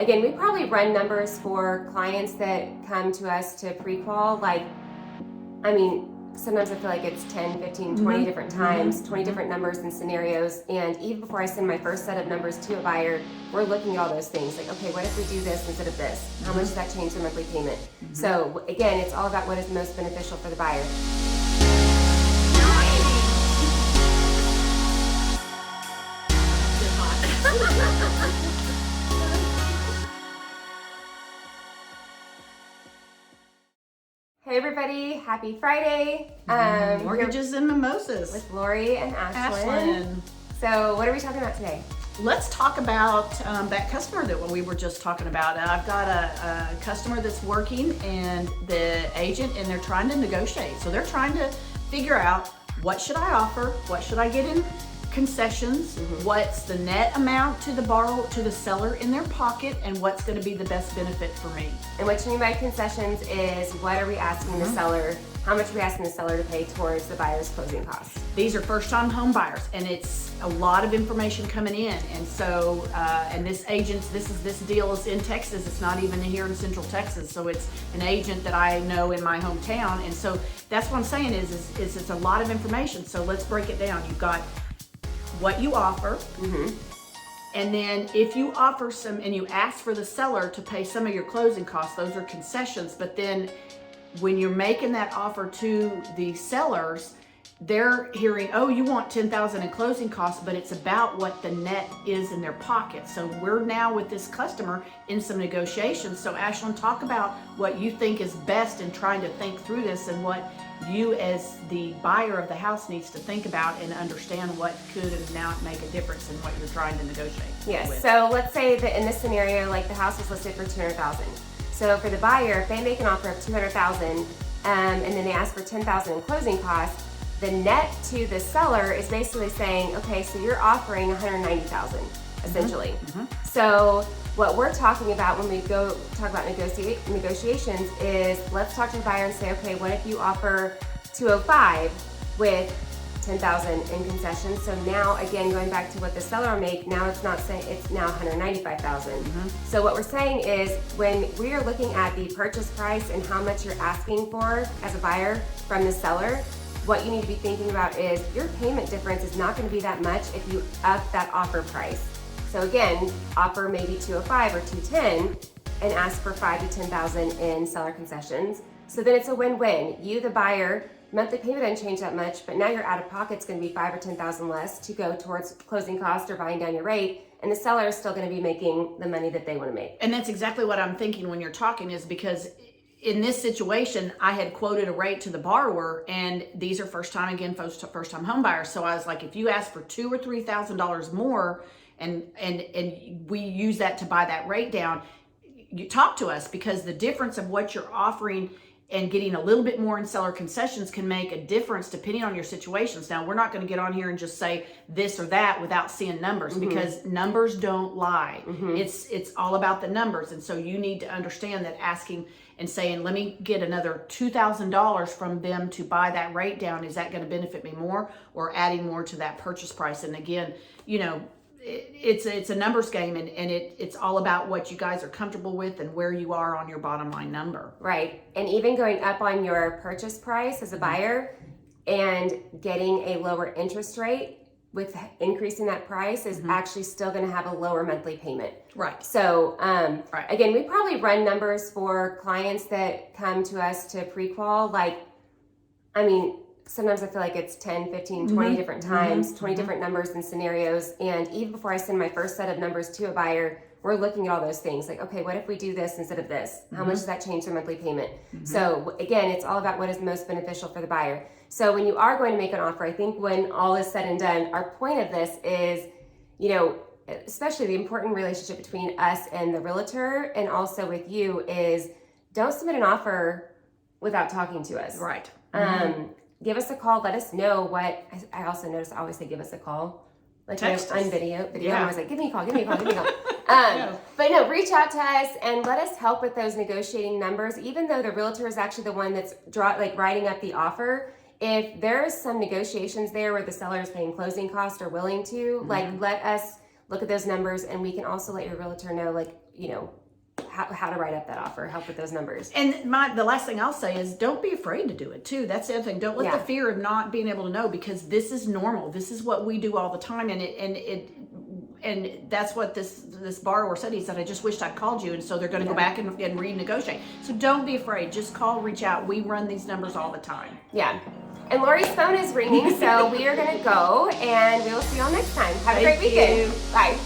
Again, we probably run numbers for clients that come to us to pre-qual. Sometimes I feel like it's 10, 15, 20 different times, 20 different numbers and scenarios. And even before I send my first set of numbers to a buyer, we're looking at all those things. Like, okay, what if we do this instead of this? How much does that change their monthly payment? So again, it's all about what is most beneficial for the buyer. Hey everybody, happy Friday. Mortgages and mimosas with Lori and Ashlyn. So what are we talking about today? Let's talk about that customer that we were just talking about. I've got a customer that's working and the agent, and they're trying to negotiate. So they're trying to figure out, what should I offer? What should I get in concessions? What's the net amount to the seller in their pocket, and what's going to be the best benefit for me? And what you mean by concessions is, what are we asking the seller? How much are we asking the seller to pay towards the buyer's closing costs? These are first-time home buyers, and it's a lot of information coming in. And so, and this agent, this deal is in Texas. It's not even here in Central Texas. So it's an agent that I know in my hometown. And so that's what I'm saying is it's a lot of information. So let's break it down. You've got what you offer, and then if you offer some and you ask for the seller to pay some of your closing costs, those are concessions. But then when you're making that offer to the sellers, they're hearing, oh, you want $10,000 in closing costs, but it's about what the net is in their pocket. So we're now with this customer in some negotiations. So Ashlyn, talk about what you think is best in trying to think through this, and what you as the buyer of the house needs to think about and understand what could and now make a difference in what you're trying to negotiate. Yes. with. So let's say that in this scenario, like the house is listed for $200,000. So for the buyer, if they make an offer of $200,000 and then they ask for $10,000 in closing costs, the net to the seller is basically saying, okay, so you're offering $190,000 essentially. So what we're talking about when we go talk about negotiations is, let's talk to the buyer and say, okay, what if you offer $205,000 with $10,000 in concessions? So now, again, going back to what the seller will make, now it's not saying, it's now $195,000. So what we're saying is, when we are looking at the purchase price and how much you're asking for as a buyer from the seller, what you need to be thinking about is your payment difference is not going to be that much if you up that offer price. So again, offer maybe $205,000 or $210,000 and ask for $5,000 to $10,000 in seller concessions. So then it's a win-win. You, the buyer, monthly payment doesn't change that much, but now your out-of-pocket's going to be $5,000 or $10,000 less to go towards closing costs or buying down your rate, and the seller is still going to be making the money that they want to make. And that's exactly what I'm thinking when you're talking, is because in this situation, I had quoted a rate to the borrower, and these are first-time home buyers. So I was like, if you ask for $2,000 or $3,000 more, and we use that to buy that rate down, you talk to us, because the difference of what you're offering and getting a little bit more in seller concessions can make a difference depending on your situations. Now, we're not going to get on here and just say this or that without seeing numbers, because numbers don't lie. It's all about the numbers. And so you need to understand that asking and saying, let me get another $2,000 from them to buy that rate down, is that going to benefit me more, or adding more to that purchase price? And again, it's a numbers game, and it's all about what you guys are comfortable with and where you are on your bottom line number. Right. And even going up on your purchase price as a buyer and getting a lower interest rate with increasing that price is actually still going to have a lower monthly payment. Right. So again, we probably run numbers for clients that come to us to pre-qual. Sometimes I feel like it's 10, 15, 20 different times, 20 different numbers and scenarios. And even before I send my first set of numbers to a buyer, we're looking at all those things. Like, okay, what if we do this instead of this? How much does that change their monthly payment? So again, it's all about what is most beneficial for the buyer. So when you are going to make an offer, I think when all is said and done, our point of this is, especially the important relationship between us and the realtor, and also with you, is don't submit an offer without talking to us. Right. Give us a call. Let us know what. I also notice I always say give us a call. Like text on us. video. I'm always like, give me a call. But no, reach out to us and let us help with those negotiating numbers. Even though the realtor is actually the one that's writing up the offer, if there's some negotiations there where the seller is paying closing costs or willing to, let us look at those numbers, and we can also let your realtor know, how to write up that offer, help with those numbers. And the last thing I'll say is don't be afraid to do it too. That's the other thing. Don't let the fear of not being able to know, because this is normal. This is what we do all the time, and that's what this borrower said. He said, I just wished I'd called you. And so they're going to go back and renegotiate. So don't be afraid. Just call, reach out. We run these numbers all the time. Yeah. And Lori's phone is ringing, so we are going to go, and we will see you all next time. Have a great weekend. Bye.